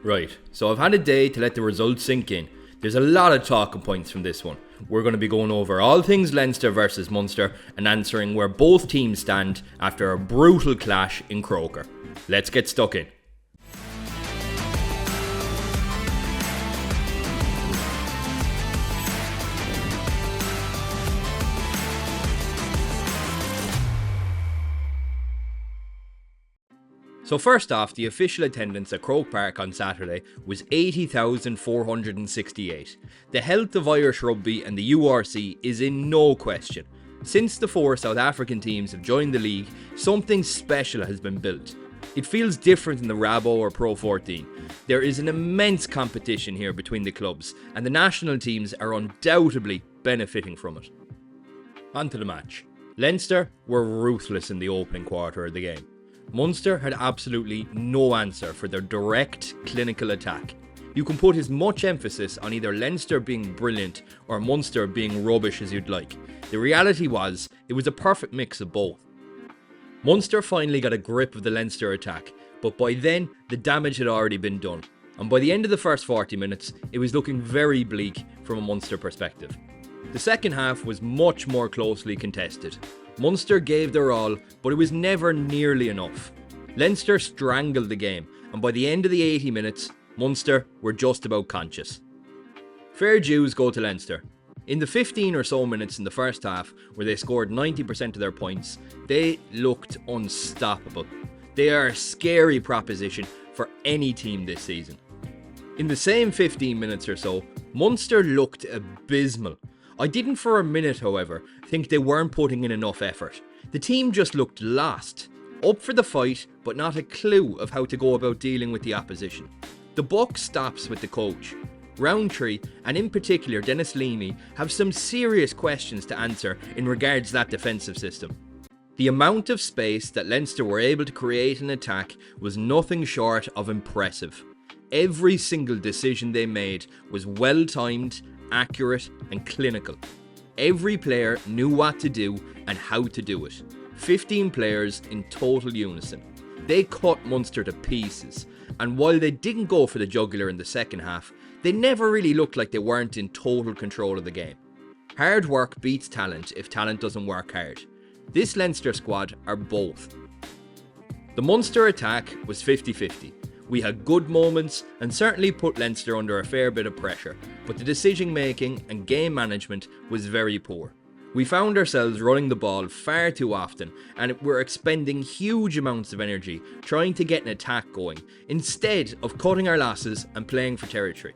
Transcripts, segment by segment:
Right, so I've had a day to let the results sink in. There's a lot of talking points from this one. We're going to be going over all things Leinster versus Munster and answering where both teams stand after a brutal clash in Croke. Let's get stuck in. So first off, the official attendance at Croke Park on Saturday was 80,468. The health of Irish rugby and the URC is in no question. Since the 4 South African teams have joined the league, something special has been built. It feels different than the Rabo or Pro 14. There is an immense competition here between the clubs, and the national teams are undoubtedly benefiting from it. On to the match. Leinster were ruthless in the opening quarter of the game. Munster had absolutely no answer for their direct, clinical attack. You can put as much emphasis on either Leinster being brilliant or Munster being rubbish as you'd like. The reality was, it was a perfect mix of both. Munster finally got a grip of the Leinster attack, but by then, the damage had already been done. And by the end of the first 40 minutes, it was looking very bleak from a Munster perspective. The second half was much more closely contested. Munster gave their all, but it was never nearly enough. Leinster strangled the game, and by the end of the 80 minutes, Munster were just about conscious. Fair dues go to Leinster. In the 15 or so minutes in the first half, where they scored 90% of their points, they looked unstoppable. They are a scary proposition for any team this season. In the same 15 minutes or so, Munster looked abysmal. I didn't for a minute, however, think they weren't putting in enough effort. The team just looked lost, up for the fight, but not a clue of how to go about dealing with the opposition. The buck stops with the coach. Roundtree, and in particular Dennis Leamy, have some serious questions to answer in regards to that defensive system. The amount of space that Leinster were able to create in attack was nothing short of impressive. Every single decision they made was well timed, accurate and clinical. Every player knew what to do and how to do it. 15 players in total unison. They cut Munster to pieces, and while they didn't go for the jugular in the second half, they never really looked like they weren't in total control of the game. Hard work beats talent if talent doesn't work hard. This Leinster squad are both. The Munster attack was 50-50. We had good moments and certainly put Leinster under a fair bit of pressure, but the decision making and game management was very poor. We found ourselves running the ball far too often and were expending huge amounts of energy trying to get an attack going, instead of cutting our losses and playing for territory.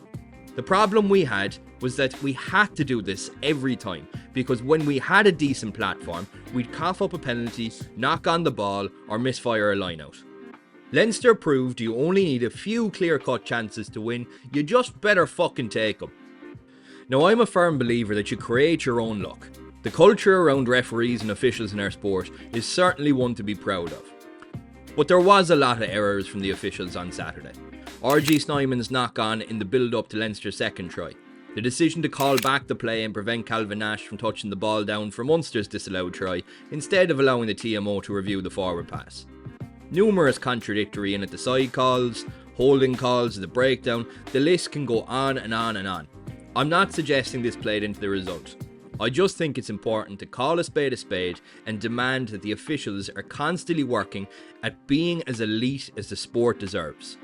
The problem we had was that we had to do this every time, because when we had a decent platform, we'd cough up a penalty, knock on the ball or misfire a line out. Leinster proved you only need a few clear-cut chances to win, you just better fucking take them. Now, I'm a firm believer that you create your own luck. The culture around referees and officials in our sport is certainly one to be proud of. But there was a lot of errors from the officials on Saturday. R.G. Snyman's knock-on in the build-up to Leinster's second try. The decision to call back the play and prevent Calvin Nash from touching the ball down for Munster's disallowed try, instead of allowing the TMO to review the forward pass. Numerous contradictory in at the side calls, holding calls, the breakdown, the list can go on and on and on. I'm not suggesting this played into the result. I just think it's important to call a spade and demand that the officials are constantly working at being as elite as the sport deserves.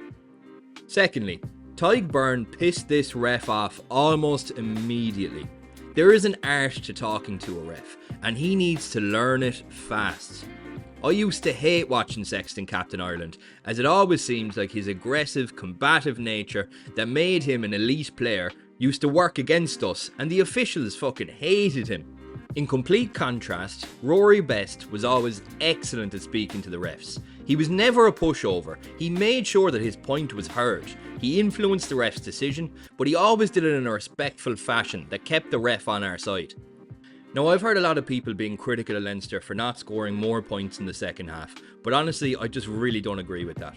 Secondly, Tadhg Byrne pissed this ref off almost immediately. There is an art to talking to a ref, and he needs to learn it fast. I used to hate watching Sexton captain Ireland, as it always seemed like his aggressive, combative nature that made him an elite player used to work against us, and the officials fucking hated him. In complete contrast, Rory Best was always excellent at speaking to the refs. He was never a pushover, he made sure that his point was heard. He influenced the ref's decision, but he always did it in a respectful fashion that kept the ref on our side. Now, I've heard a lot of people being critical of Leinster for not scoring more points in the second half, but honestly, I just really don't agree with that.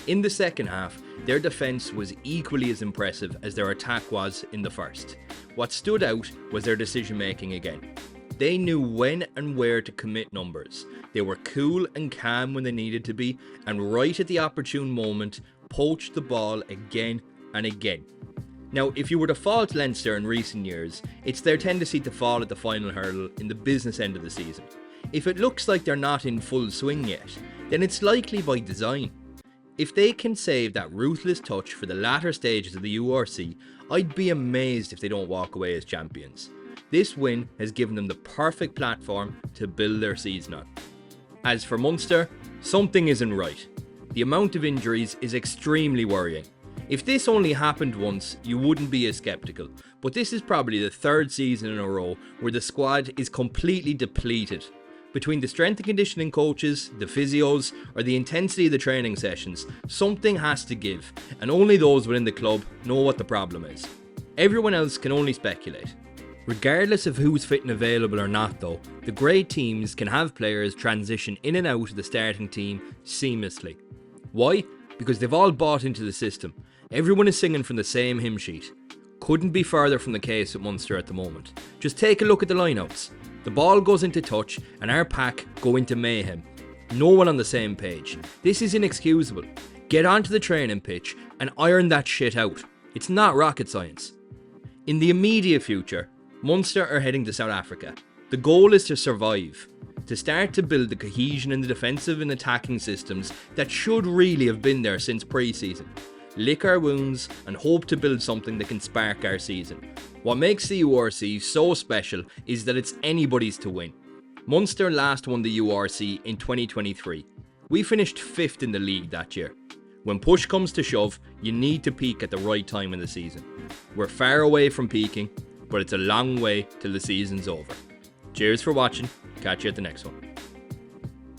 In the second half, their defence was equally as impressive as their attack was in the first. What stood out was their decision making again. They knew when and where to commit numbers. They were cool and calm when they needed to be, and right at the opportune moment, poached the ball again and again. Now, if you were to fault Leinster in recent years, it's their tendency to fall at the final hurdle in the business end of the season. If it looks like they're not in full swing yet, then it's likely by design. If they can save that ruthless touch for the latter stages of the URC, I'd be amazed if they don't walk away as champions. This win has given them the perfect platform to build their season on. As for Munster, something isn't right. The amount of injuries is extremely worrying. If this only happened once, you wouldn't be as sceptical, but this is probably the third season in a row where the squad is completely depleted. Between the strength and conditioning coaches, the physios, or the intensity of the training sessions, something has to give, and only those within the club know what the problem is. Everyone else can only speculate. Regardless of who's fit and available or not though, the great teams can have players transition in and out of the starting team seamlessly. Why? Because they've all bought into the system. Everyone is singing from the same hymn sheet. Couldn't be further from the case with Munster at the moment. Just take a look at the lineouts. The ball goes into touch and our pack go into mayhem. No one on the same page. This is inexcusable. Get onto the training pitch and iron that shit out. It's not rocket science. In the immediate future, Munster are heading to South Africa. The goal is to survive, to start to build the cohesion in the defensive and attacking systems that should really have been there since pre-season. Lick our wounds and hope to build something that can spark our season. What makes the URC so special is that it's anybody's to win. Munster last won the URC in 2023. We finished 5th in the league that year. When push comes to shove, you need to peak at the right time in the season. We're far away from peaking, but it's a long way till the season's over. Cheers for watching, catch you at the next one.